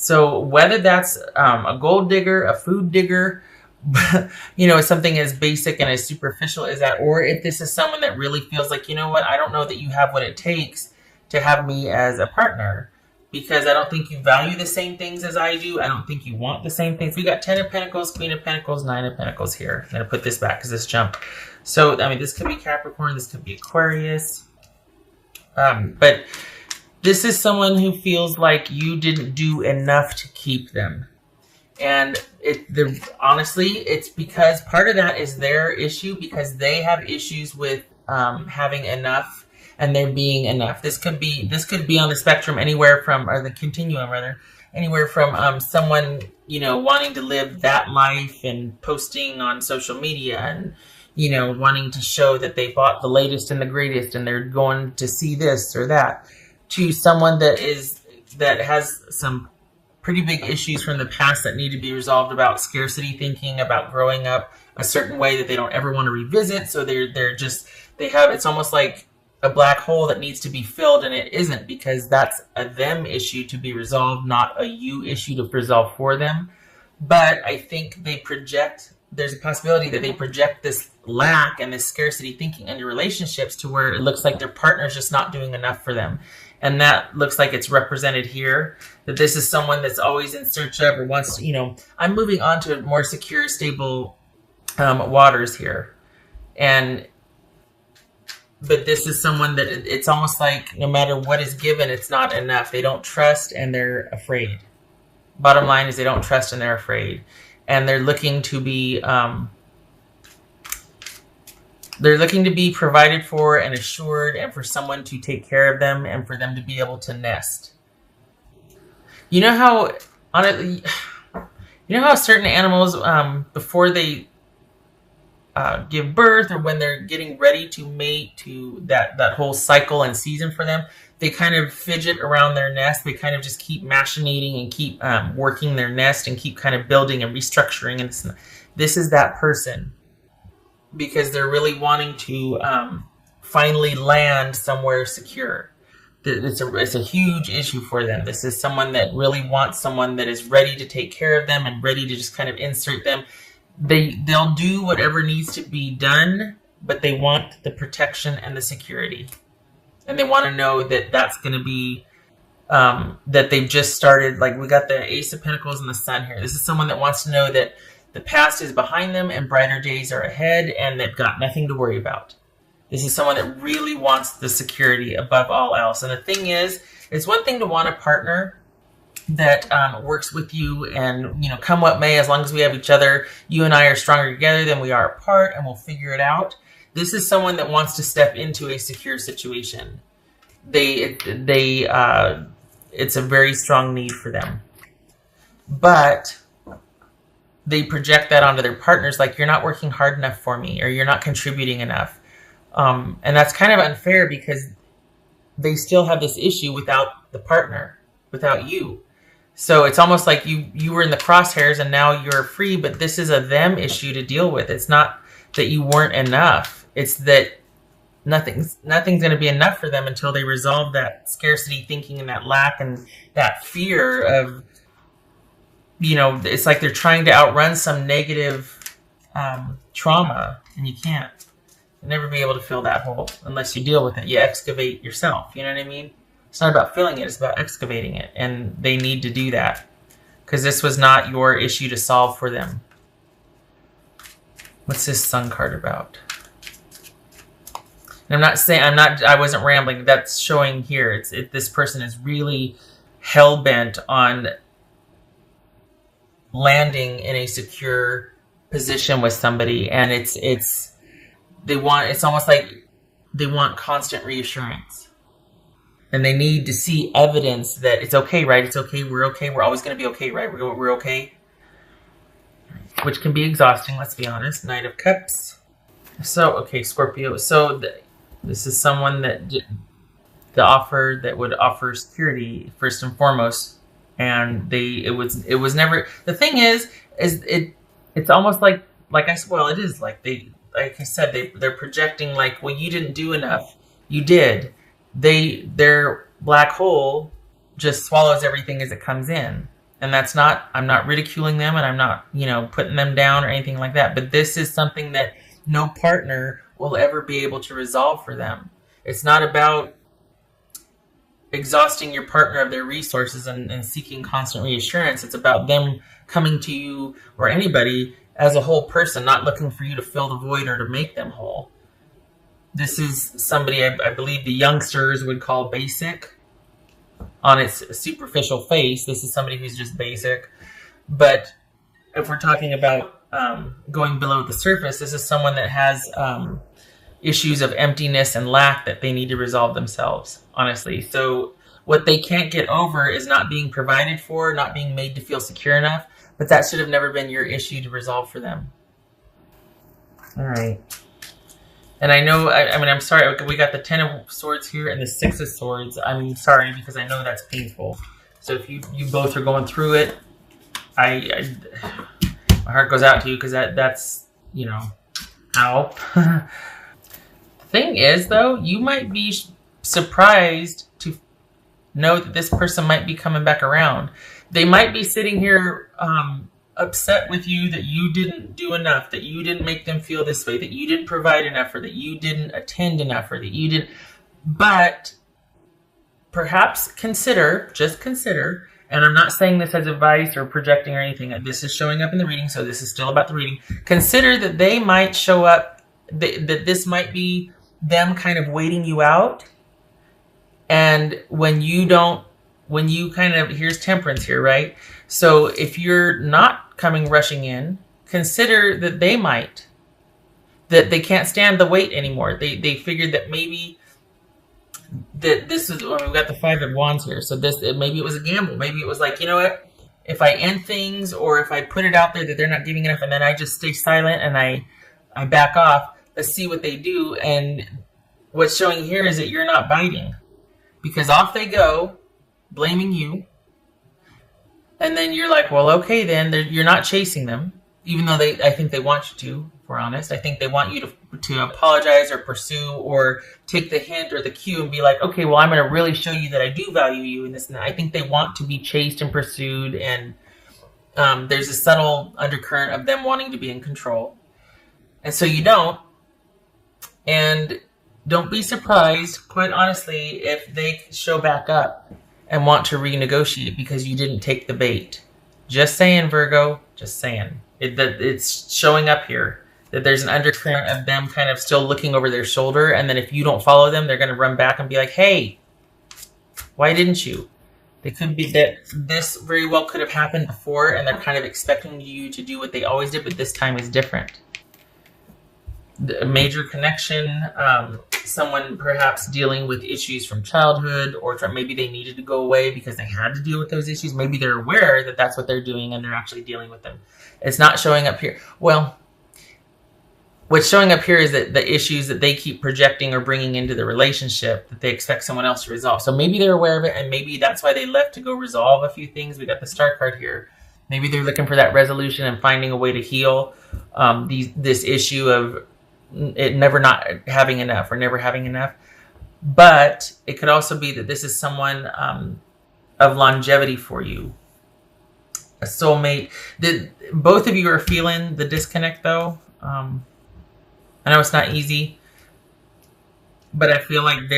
So whether that's a gold digger, a food digger, something as basic and as superficial as that, or if this is someone that really feels like, you know what, I don't know that you have what it takes to have me as a partner, because I don't think you value the same things as I do. I don't think you want the same things. We got 10 of Pentacles, Queen of Pentacles, 9 of Pentacles here. I'm going to put this back because this jumped. So, I mean, this could be Capricorn. This could be Aquarius. But this is someone who feels like you didn't do enough to keep them. And honestly, it's because part of that is their issue, because they have issues with having enough and there being enough. This could be on the spectrum anywhere from, or the continuum rather, anywhere from someone, wanting to live that life and posting on social media and, wanting to show that they bought the latest and the greatest and they're going to see this or that, to someone that has some pretty big issues from the past that need to be resolved about scarcity thinking, about growing up a certain way that they don't ever want to revisit. So it's almost like a black hole that needs to be filled, and it isn't, because that's a them issue to be resolved, not a you issue to resolve for them. But I think there's a possibility that they project this lack and this scarcity thinking into relationships to where it looks like their partner's just not doing enough for them. And that looks like it's represented here, that this is someone that's always in search of or wants to, I'm moving on to more secure, stable waters here. But this is someone that it's almost like no matter what is given, it's not enough. They don't trust and they're afraid. Bottom line is they don't trust and they're afraid. And they're looking to be provided for and assured, and for someone to take care of them and for them to be able to nest. You know how certain animals, before they give birth or when they're getting ready to mate, to that whole cycle and season for them, they kind of fidget around their nest. They kind of just keep machinating and keep working their nest and keep kind of building and restructuring. And this is that person, because they're really wanting to finally land somewhere secure. It's a huge issue for them. This is someone that really wants someone that is ready to take care of them and ready to just kind of insert them. They'll do whatever needs to be done, but they want the protection and the security. And they want to know that that's going to be, that they've just started. Like, we got the Ace of Pentacles and the Sun here. This is someone that wants to know that the past is behind them and brighter days are ahead, and they've got nothing to worry about. This is someone that really wants the security above all else. And the thing is, it's one thing to want a partner that works with you and, come what may, as long as we have each other, you and I are stronger together than we are apart, and we'll figure it out. This is someone that wants to step into a secure situation. It's a very strong need for them. But they project that onto their partners, like, you're not working hard enough for me, or you're not contributing enough. And that's kind of unfair, because they still have this issue without the partner, without you. So it's almost like you were in the crosshairs and now you're free, but this is a them issue to deal with. It's not that you weren't enough. It's that nothing's going to be enough for them until they resolve that scarcity thinking and that lack and that fear of, it's like they're trying to outrun some negative trauma, and you can't. You'll never be able to fill that hole unless you deal with it. You excavate yourself. You know what I mean? It's not about filling it. It's about excavating it. And they need to do that, because this was not your issue to solve for them. What's this Sun card about? And I wasn't rambling. That's showing here. This person is really hell-bent on landing in a secure position with somebody. And it's almost like they want constant reassurance. And they need to see evidence that it's okay, right? It's okay. We're okay. We're always going to be okay, right? We're okay. Which can be exhausting, let's be honest. Knight of Cups. So, okay, Scorpio. So this is someone that that would offer security first and foremost. And it was never, the thing is it's almost like I said, well, it is like like I said, they're projecting like, well, you didn't do enough. You did. Their black hole just swallows everything as it comes in. And I'm not ridiculing them, and I'm not, putting them down or anything like that. But this is something that no partner will ever be able to resolve for them. It's not about exhausting your partner of their resources and seeking constant reassurance. It's about them coming to you or anybody as a whole person, not looking for you to fill the void or to make them whole. This is somebody I believe the youngsters would call basic on its superficial face. This is somebody who's just basic. But if we're talking about going below the surface, this is someone that has issues of emptiness and lack that they need to resolve themselves, honestly. So what they can't get over is not being provided for, not being made to feel secure enough, but that should have never been your issue to resolve for them. All right. And I know, I'm sorry, we got the 10 of Swords here and the 6 of Swords. I'm sorry, because I know that's painful. So if you both are going through it, my heart goes out to you, because that's, ow. Thing is, though, you might be surprised to know that this person might be coming back around. They might be sitting here upset with you that you didn't do enough, that you didn't make them feel this way, that you didn't provide enough, or that you didn't attend enough, or that you didn't. But perhaps just consider, and I'm not saying this as advice or projecting or anything. This is showing up in the reading, so this is still about the reading. Consider that they might show up, that this might be them kind of waiting you out. And here's Temperance here, right? So if you're not coming rushing in, consider that that they can't stand the wait anymore. They figured that maybe that this is, we've got the 5 of Wands here. So maybe it was a gamble. Maybe it was like, you know what? If I end things, or if I put it out there that they're not giving enough, and then I just stay silent and I back off, let's see what they do. And what's showing here is that you're not biting, because off they go, blaming you. And then you're like, well, okay, then you're not chasing them, even though I think they want you to, if we're honest. I think they want you to apologize or pursue or take the hint or the cue and be like, okay, well, I'm going to really show you that I do value you in this and that. I think they want to be chased and pursued, and there's a subtle undercurrent of them wanting to be in control. And so you don't. And don't be surprised, quite honestly, if they show back up and want to renegotiate because you didn't take the bait. Just saying, Virgo. Just saying. It's showing up here that there's an undercurrent of them kind of still looking over their shoulder, and then if you don't follow them, they're going to run back and be like, hey, why didn't you? They could be that this very well could have happened before, and they're kind of expecting you to do what they always did, but this time is different. A major connection, someone perhaps dealing with issues from childhood, or maybe they needed to go away because they had to deal with those issues. Maybe they're aware that that's what they're doing and they're actually dealing with them. It's not showing up here. Well, what's showing up here is that the issues that they keep projecting or bringing into the relationship that they expect someone else to resolve. So maybe they're aware of it, and maybe that's why they left to go resolve a few things. We got the Star card here. Maybe they're looking for that resolution and finding a way to heal this issue of it never not having enough or never having enough. But it could also be that this is someone of longevity for you, a soulmate. Both of you are feeling the disconnect, though. I know it's not easy, but I feel like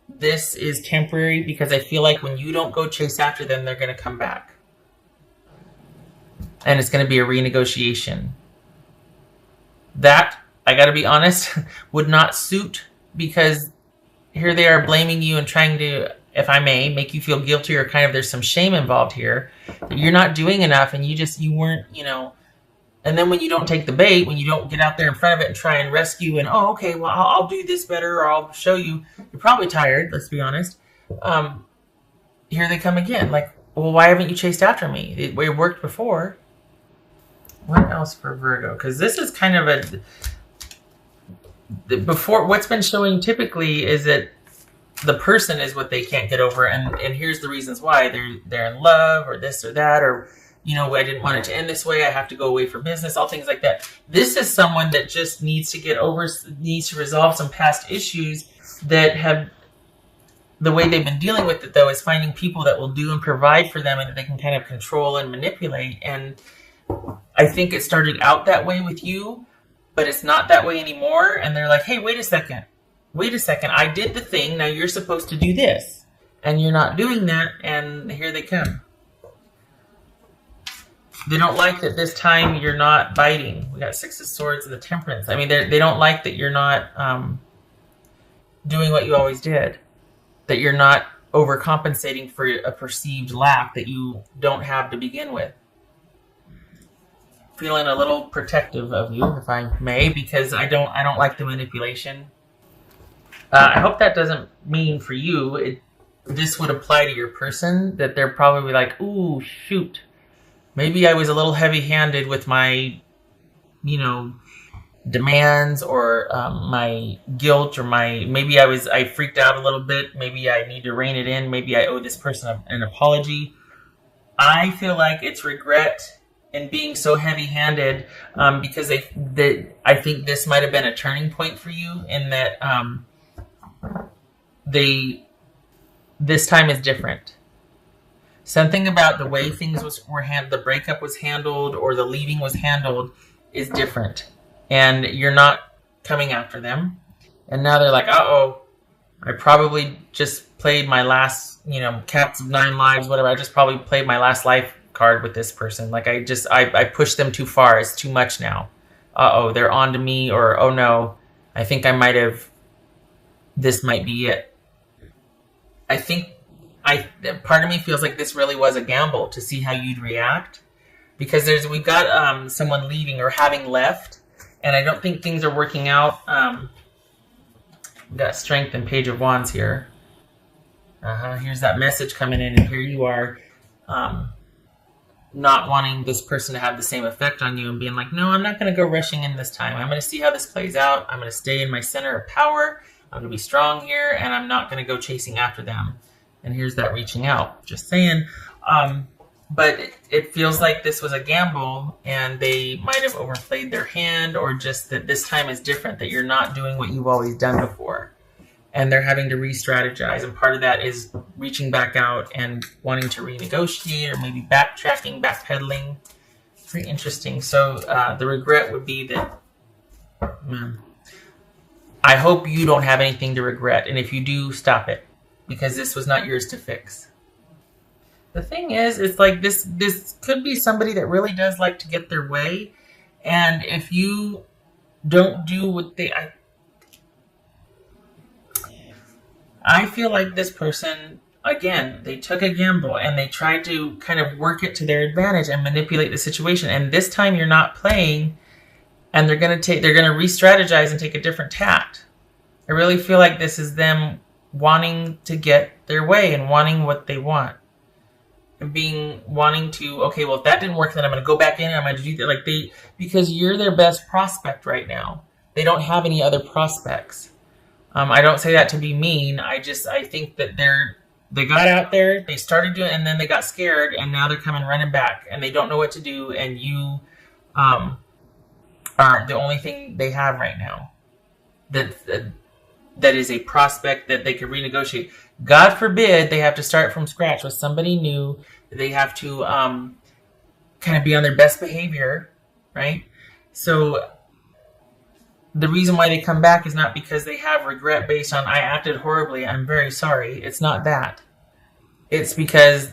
this is temporary, because I feel like when you don't go chase after them, they're going to come back. And it's going to be a renegotiation. That, I got to be honest, would not suit, because here they are blaming you and trying to, if I may, make you feel guilty, or kind of there's some shame involved here. That you're not doing enough, and you weren't, and then when you don't take the bait, when you don't get out there in front of it and try and rescue and, oh, okay, well, I'll do this better, or I'll show you. You're probably tired, let's be honest. Here they come again. Like, well, why haven't you chased after me? It worked before. What else for Virgo? Because this is kind of before, what's been showing typically is that the person is what they can't get over, and here's the reasons why. They're in love, or this or that, or I didn't want it to end this way, I have to go away for business, all things like that. This is someone that just needs to resolve some past issues that have the way they've been dealing with it, though, is finding people that will do and provide for them and that they can kind of control and manipulate. And I think it started out that way with you, but it's not that way anymore. And they're like, hey, wait a second. I did the thing. Now you're supposed to do this. And you're not doing that. And here they come. They don't like that this time you're not biting. We got Six of Swords and the Temperance. I mean, they don't like that you're not doing what you always did. That you're not overcompensating for a perceived lack that you don't have to begin with. Feeling a little protective of you, if I may, because I don't like the manipulation. I hope that doesn't mean for you this would apply to your person, that they're probably like, ooh, shoot. Maybe I was a little heavy-handed with my, demands or my guilt, or maybe I freaked out a little bit. Maybe I need to rein it in. Maybe I owe this person an apology. I feel like it's regret and being so heavy-handed because I think this might have been a turning point for you in that this time is different. Something about the way things were handled, the breakup was handled, or the leaving was handled, is different. And you're not coming after them. And now they're like, uh-oh, I probably just played my last, Cats of Nine Lives, whatever. I just probably played my last life card with this person. Like I pushed them too far. It's too much now. Uh-oh, they're on to me, or, oh no, I think this might be it. I think part of me feels like this really was a gamble to see how you'd react, because we've got someone leaving or having left, and I don't think things are working out. We've got Strength and Page of Wands here. Here's that message coming in, and here you are, not wanting this person to have the same effect on you and being like, no, I'm not going to go rushing in this time. I'm going to see how this plays out. I'm going to stay in my center of power. I'm going to be strong here, and I'm not going to go chasing after them. And here's that reaching out. Just saying. But it feels like this was a gamble, and they might have overplayed their hand, or just that this time is different, that you're not doing what you've always done before. And they're having to re-strategize. And part of that is reaching back out and wanting to renegotiate, or maybe backtracking, backpedaling. Very interesting. So the regret would be that... I hope you don't have anything to regret. And if you do, stop it. Because this was not yours to fix. The thing is, it's like this could be somebody that really does like to get their way. And if you don't do what I feel like this person, again, they took a gamble and they tried to kind of work it to their advantage and manipulate the situation. And this time you're not playing, and they're going to re-strategize and take a different tact. I really feel like this is them wanting to get their way and wanting what they want. And wanting to, okay, well, if that didn't work, then I'm going to go back in and I'm going to do that. Because you're their best prospect right now. They don't have any other prospects. I don't say that to be mean. I think that they got out there, they started doing it, and then they got scared, and now they're coming running back, and they don't know what to do, and you are the only thing they have right now that is a prospect that they could renegotiate. God forbid they have to start from scratch with somebody new. They have to kind of be on their best behavior, right? So the reason why they come back is not because they have regret based on, I acted horribly, I'm very sorry. It's not that. It's because,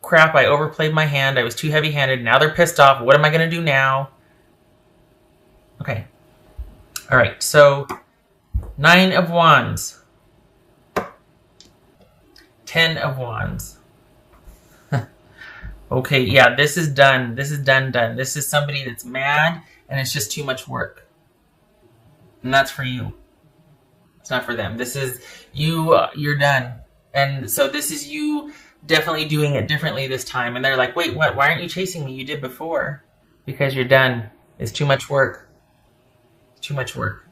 crap, I overplayed my hand. I was too heavy-handed. Now they're pissed off. What am I going to do now? Okay. All right. So 9 of Wands. 10 of Wands. Okay, yeah, this is done. This is done. This is somebody that's mad, and it's just too much work. And that's for you. It's not for them. This is you. You're done. And so this is you definitely doing it differently this time. And they're like, wait, what? Why aren't you chasing me? You did before. Because you're done. It's too much work. It's too much work.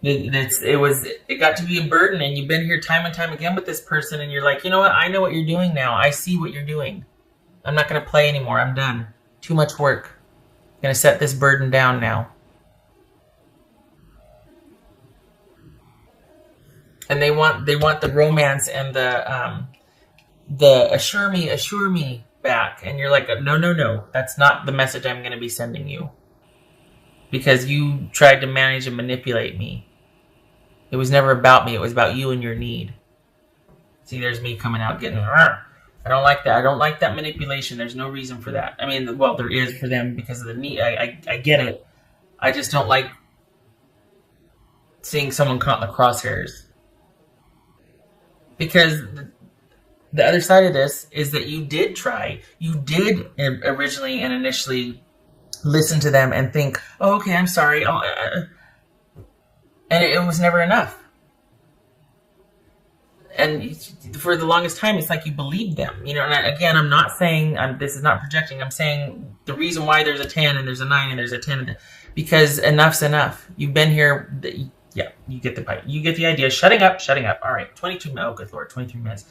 It got to be a burden, and you've been here time and time again with this person, and you're like, you know what? I know what you're doing now. I see what you're doing. I'm not going to play anymore. I'm done. Too much work. I'm going to set this burden down now. they want the romance and the assure me back, and you're like, no, no, no, that's not the message I'm going to be sending you, because you tried to manage and manipulate me. It was never about me. It was about you and your need. See, there's me coming out getting. I don't like that. I don't like that manipulation. There's no reason for that. I mean, well, there is for them because of the need. I get it. I just don't like seeing someone caught in the crosshairs, because the other side of this is that you did try. You did originally and initially listen to them and think, oh, okay, I'm sorry. And it was never enough. And for the longest time, it's like you believed them. And again, I'm not saying, this is not projecting. I'm saying the reason why there's a 10 and there's a 9 and there's a 10, because enough's enough. You've been here. Yeah, you get the idea. Shutting up. All right, 22 minutes. Oh, good Lord, 23 minutes.